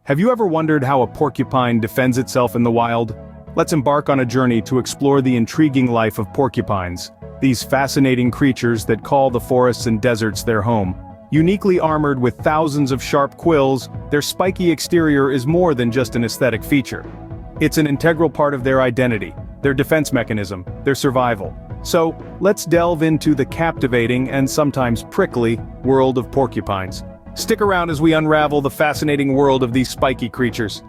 Have you ever wondered how a porcupine defends itself in the wild? Let's embark on a journey to explore the intriguing life of porcupines, these fascinating creatures that call the forests and deserts their home. Uniquely armored with thousands of sharp quills, their spiky exterior is more than just an aesthetic feature. It's an integral part of their identity, their defense mechanism, their survival. So, let's delve into the captivating and sometimes prickly world of porcupines. Stick around as we unravel the fascinating world of these spiky creatures.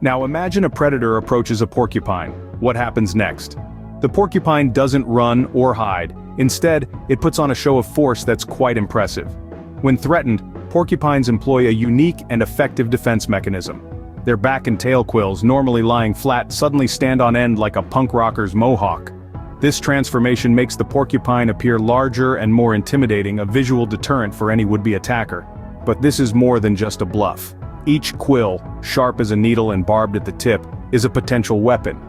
Now imagine a predator approaches a porcupine. What happens next? The porcupine doesn't run or hide. Instead, it puts on a show of force that's quite impressive. When threatened, porcupines employ a unique and effective defense mechanism. Their back and tail quills, normally lying flat, suddenly stand on end like a punk rocker's mohawk. This transformation makes the porcupine appear larger and more intimidating, a visual deterrent for any would-be attacker. But this is more than just a bluff. Each quill, sharp as a needle and barbed at the tip, is a potential weapon.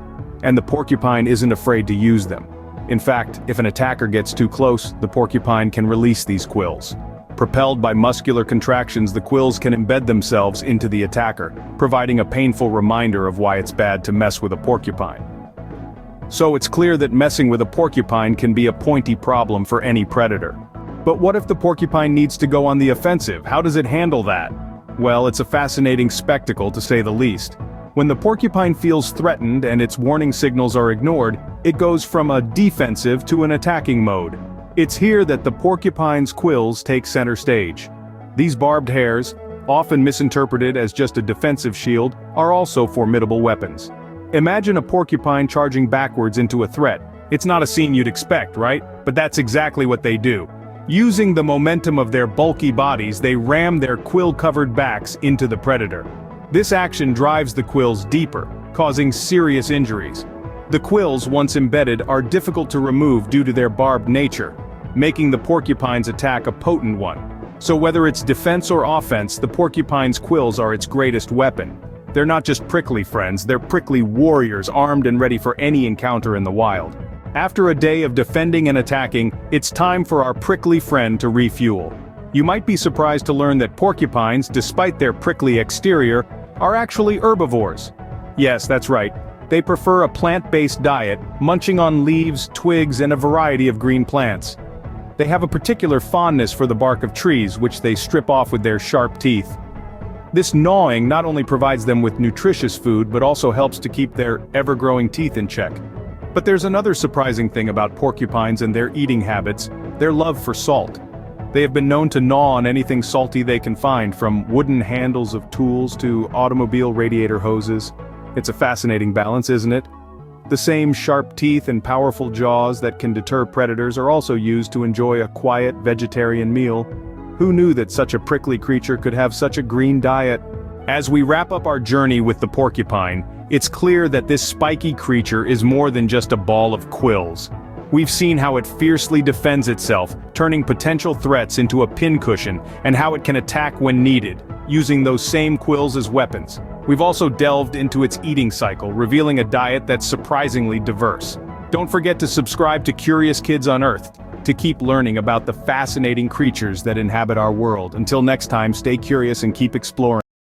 And the porcupine isn't afraid to use them. In fact, if an attacker gets too close, the porcupine can release these quills. Propelled by muscular contractions, the quills can embed themselves into the attacker, providing a painful reminder of why it's bad to mess with a porcupine. So it's clear that messing with a porcupine can be a pointy problem for any predator. But what if the porcupine needs to go on the offensive? How does it handle that? Well, it's a fascinating spectacle to say the least. When the porcupine feels threatened and its warning signals are ignored, it goes from a defensive to an attacking mode. It's here that the porcupine's quills take center stage. These barbed hairs, often misinterpreted as just a defensive shield, are also formidable weapons. Imagine a porcupine charging backwards into a threat. It's not a scene you'd expect, right? But that's exactly what they do. Using the momentum of their bulky bodies, they ram their quill-covered backs into the predator. This action drives the quills deeper, causing serious injuries. The quills, once embedded, are difficult to remove due to their barbed nature, making the porcupine's attack a potent one. So whether it's defense or offense, the porcupine's quills are its greatest weapon. They're not just prickly friends, they're prickly warriors armed and ready for any encounter in the wild. After a day of defending and attacking, it's time for our prickly friend to refuel. You might be surprised to learn that porcupines, despite their prickly exterior, are actually herbivores. Yes, that's right. They prefer a plant-based diet, munching on leaves, twigs, and a variety of green plants. They have a particular fondness for the bark of trees, which they strip off with their sharp teeth. This gnawing not only provides them with nutritious food, but also helps to keep their ever-growing teeth in check. But there's another surprising thing about porcupines and their eating habits: their love for salt. They have been known to gnaw on anything salty they can find, from wooden handles of tools to automobile radiator hoses. It's a fascinating balance, isn't it? The same sharp teeth and powerful jaws that can deter predators are also used to enjoy a quiet vegetarian meal. Who knew that such a prickly creature could have such a green diet? As we wrap up our journey with the porcupine, it's clear that this spiky creature is more than just a ball of quills. We've seen how it fiercely defends itself, turning potential threats into a pincushion, and how it can attack when needed, using those same quills as weapons. We've also delved into its eating cycle, revealing a diet that's surprisingly diverse. Don't forget to subscribe to Curious Kids Unearthed to keep learning about the fascinating creatures that inhabit our world. Until next time, stay curious and keep exploring.